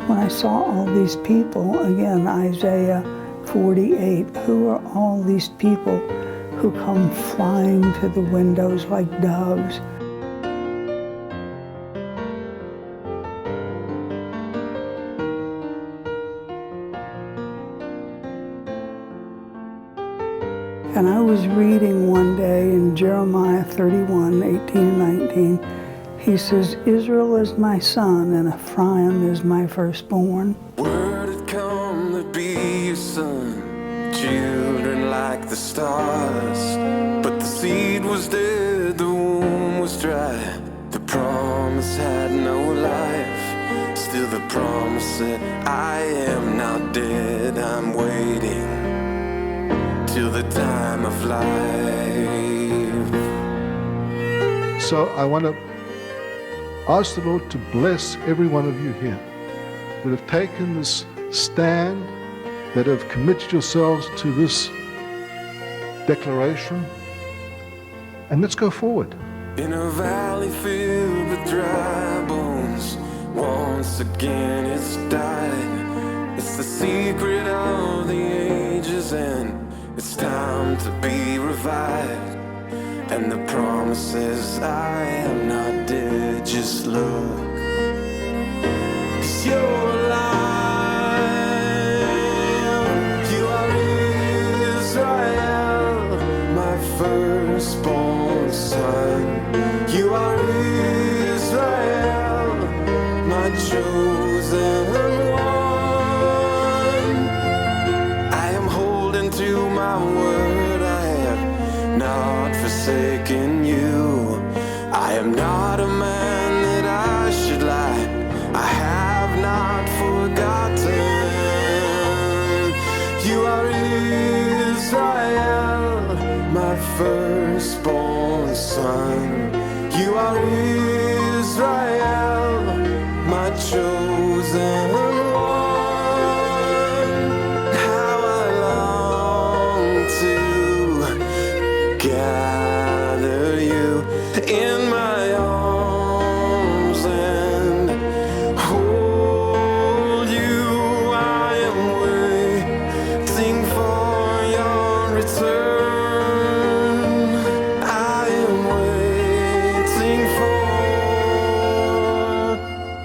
When I saw all these people, again, Isaiah 48, who are all these people who come flying to the windows like doves? And I was reading one day in Jeremiah 31, 18 and 19, he says, Israel is my son and Ephraim is my firstborn. Word had come to be your son, children like the stars. But the seed was dead, the womb was dry, the promise had no life. Still the promise said, I am not dead, I'm waiting till the time of life. So I want to ask the Lord to bless every one of you here that have taken this stand, that have committed yourselves to this declaration, and let's go forward. In a valley filled with dry bones, once again it's died. It's the secret of the ages and it's time to be revived. And the promise is I am not dead, just look. 'Cause you're alive. You are Israel, my firstborn son. You are Israel, my chosen one. I am holding to my word, I have not forsaken you. I am not a man that I should lie, I have not forgotten. You are Israel, my firstborn son. You are Israel, my chosen one. How I long to gather you in my arms and hold you. I am waiting for your return. I am waiting for.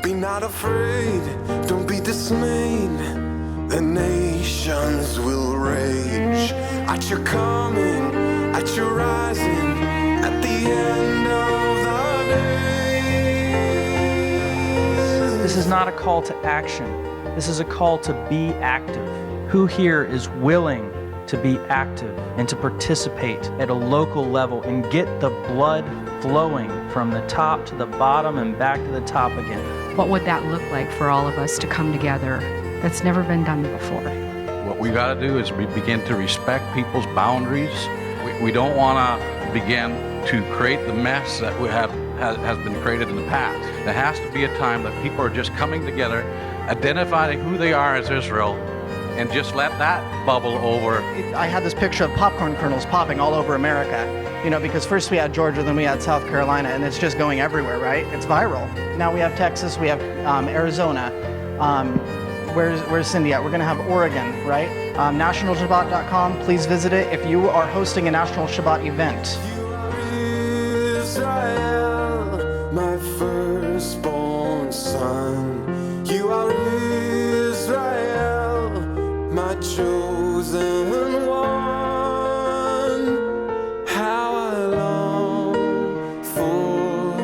Be not afraid, don't be dismayed. The nations will rage at your coming, at your rising, at the end of the days. This is not a call to action. This is a call to be active. Who here is willing to be active and to participate at a local level and get the blood flowing from the top to the bottom and back to the top again? What would that look like for all of us to come together? That's never been done before. What we got to do is we begin to respect people's boundaries. We don't want to begin to create the mess that has been created in the past. There has to be a time that people are just coming together, identifying who they are as Israel, and just let that bubble over. I had this picture of popcorn kernels popping all over America, you know, because first we had Georgia, then we had South Carolina, and it's just going everywhere, right? It's viral. Now we have Texas, we have Arizona. Where's Cindy at? We're going to have Oregon, right? NationalShabbat.com. Please visit it if you are hosting a National Shabbat event. You are Israel, my firstborn son. You are Israel, my chosen one. How I long for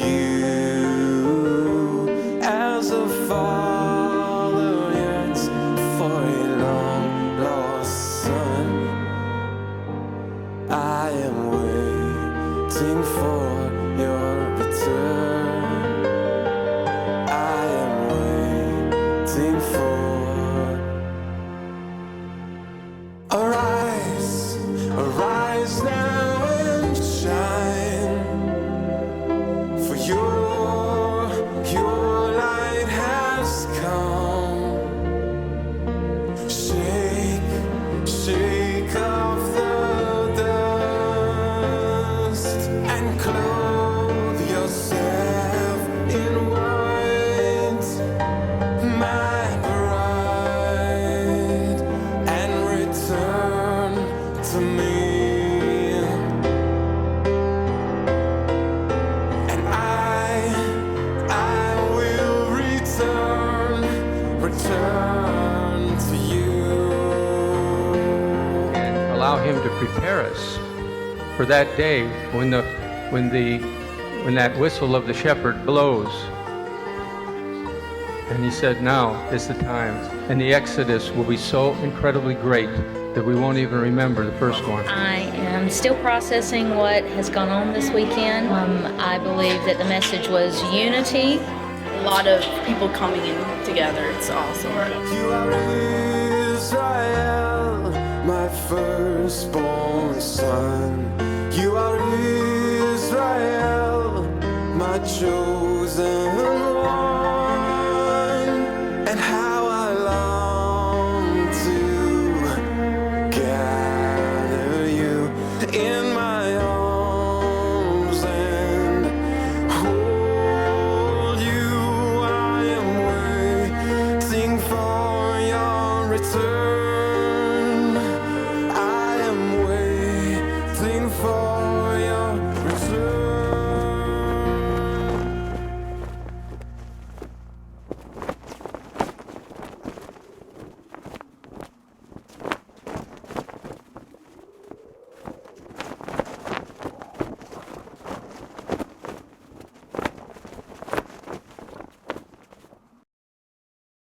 you as a father yearns for a long lost son. I am waiting for your return. I am waiting for. Arise, arise now and shine, for your light has come. Shake, shake off the dust and clothe yourself in white. return to you. And allow him to prepare us for that day when that whistle of the shepherd blows. And he said, now is the time. And the exodus will be so incredibly great that we won't even remember the first one. I am still processing what has gone on this weekend. I believe that the message was unity. A lot of people coming in together. It's awesome. You are Israel, my firstborn son.